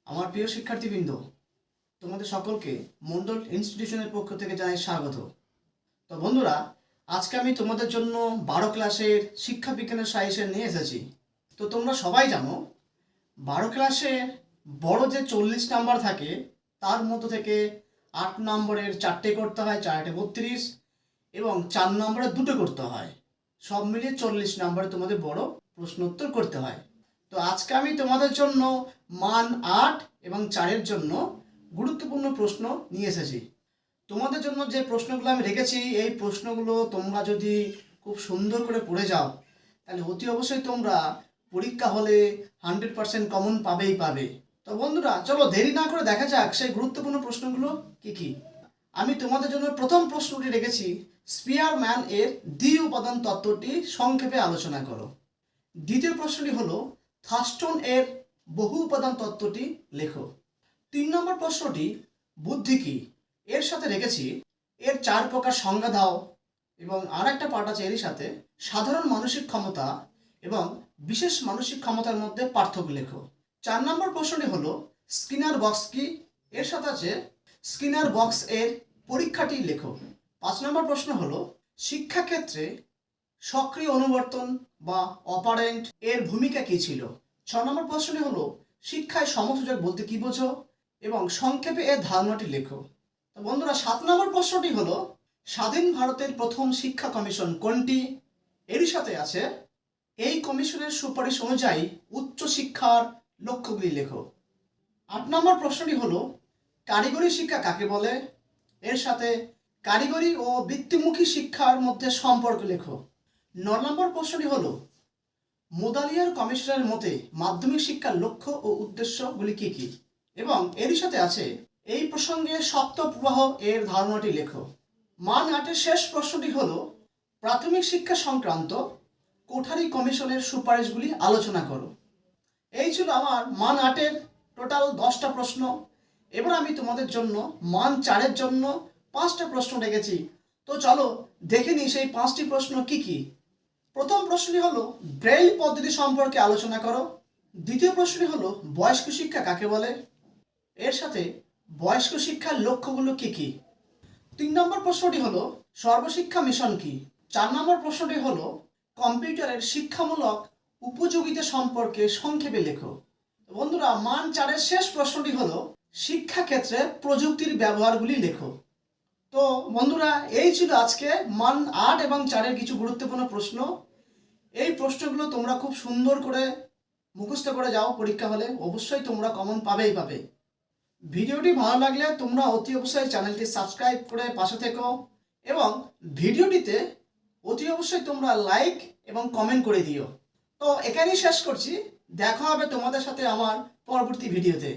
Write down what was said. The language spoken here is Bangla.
আমার প্রিয় শিক্ষার্থীবৃন্দ, তোমাদের সকলকে মন্ডল ইনস্টিটিউশনের পক্ষ থেকে জানাই স্বাগত। তো বন্ধুরা, আজকে আমি তোমাদের জন্য 12 ক্লাসের শিক্ষা বিজ্ঞানের সাজেশন নিয়ে এসেছি। তো তোমরা সবাই জানো 12 ক্লাসে বড় যে 40 নাম্বার থাকে তার মধ্যে থেকে 8 নম্বরের 4টে করতে হয়, 4 32, এবং 4 নম্বরের 2টে করতে হয়। সব মিলিয়ে 40 নম্বরে তোমাদের বড় প্রশ্নোত্তর করতে হয়। তো আজকে আমি তোমাদের জন্য মান 8 এবং 4-এর জন্য গুরুত্বপূর্ণ প্রশ্ন নিয়ে এসেছি। তোমাদের জন্য যে প্রশ্নগুলো আমি রেখেছি, এই প্রশ্নগুলো তোমরা যদি খুব সুন্দর করে পড়ে যাও তাহলে অতি অবশ্যই তোমরা পরীক্ষা হলে 100% কমন পাবে। তো বন্ধুরা, চলো দেরি না করে দেখা যাক সেই গুরুত্বপূর্ণ প্রশ্নগুলো কি কি। আমি তোমাদের জন্য প্রথম প্রশ্নটি রেখেছি, স্পিয়ারম্যান এর দ্বি উপাদান তত্ত্বটি সংক্ষেপে আলোচনা করো। দ্বিতীয় প্রশ্নটি হলো, থার্স্টন এর বহু উপাদান তত্ত্বটি লেখো। 3 নম্বর প্রশ্নটি, বুদ্ধি কি, এর সাথে রেখেছি এর 4 প্রকার সংজ্ঞা দাও, এবং আর একটা পার্ট আছে এরই সাথে, সাধারণ মানসিক ক্ষমতা এবং বিশেষ মানসিক ক্ষমতার মধ্যে পার্থক্য লেখো। 4 নম্বর প্রশ্নটি হলো, স্কিনার বক্স কি, এর সাথে আছে স্কিনার বক্স এর পরীক্ষাটি লেখো। 5 নম্বর প্রশ্ন হলো, শিক্ষাক্ষেত্রে সক্রিয় অনুবর্তন বা অপারেন্ট এর ভূমিকা কী ছিল। 6 নম্বর প্রশ্নটি হলো, শিক্ষায় সমসূচক বলতে কী বোঝো, এবং সংক্ষেপে এর ধারণাটি লেখো। তো বন্ধুরা, 7 নম্বর প্রশ্নটি হলো, স্বাধীন ভারতের প্রথম শিক্ষা কমিশন কোনটি, এরই সাথে আছে এই কমিশনের সুপারিশ অনুযায়ী উচ্চ শিক্ষার লক্ষ্যগুলি লেখো। 8 নম্বর প্রশ্নটি হলো, কারিগরি শিক্ষা কাকে বলে, এর সাথে কারিগরি ও বৃত্তিমুখী শিক্ষার মধ্যে সম্পর্ক লেখো। 9 নম্বর প্রশ্নটি হলো, মুদালিয়ার কমিশনের মতে মাধ্যমিক শিক্ষার লক্ষ্য ও উদ্দেশ্যগুলি কী কী, এবং এরই সাথে আছে এই প্রসঙ্গে সপ্ত প্রবাহ এর ধারণাটি লেখো। মান 8-এর শেষ প্রশ্নটি হলো, প্রাথমিক শিক্ষা সংক্রান্ত কোঠারি কমিশনের সুপারিশগুলি আলোচনা করো। এই ছিল আমার মান 8-এর টোটাল 10টা প্রশ্ন। এবার আমি তোমাদের জন্য মান 4-এর জন্য 5টা প্রশ্ন রেখেছি। তো চলো দেখে নিই সেই 5টি প্রশ্ন কি কি। প্রথম প্রশ্নটি হলো, ব্রেইল পদ্ধতি সম্পর্কে আলোচনা করো। দ্বিতীয় প্রশ্নটি হলো, বয়স্ক শিক্ষা কাকে বলে, এর সাথে বয়স্ক শিক্ষার লক্ষ্যগুলো কি কি। 3 নম্বর প্রশ্নটি হলো, সর্বশিক্ষা মিশন কি। 4 নম্বর প্রশ্নটি হলো, কম্পিউটারের শিক্ষামূলক উপযোগিতা সম্পর্কে সংক্ষেপে লেখো। বন্ধুরা, মান 4-এর শেষ প্রশ্নটি হলো, শিক্ষাক্ষেত্রে প্রযুক্তির ব্যবহারগুলি লেখো। তো বন্ধুরা, এই ছিল আজকে মান 8 এবং 4-এর কিছু গুরুত্বপূর্ণ প্রশ্ন। এই প্রশ্নগুলো তোমরা খুব সুন্দর করে মুখস্থ করে যাও, পরীক্ষা হলে অবশ্যই তোমরা কমন পাবে। ভিডিওটি ভালো লাগলে তোমরা অতি অবশ্যই চ্যানেলটি সাবস্ক্রাইব করে পাশে থেকো, এবং ভিডিওটিতে অতি অবশ্যই তোমরা লাইক এবং কমেন্ট করে দিও। তো এখানেই শেষ করছি, দেখা হবে তোমাদের সাথে আমার পরবর্তী ভিডিওতে।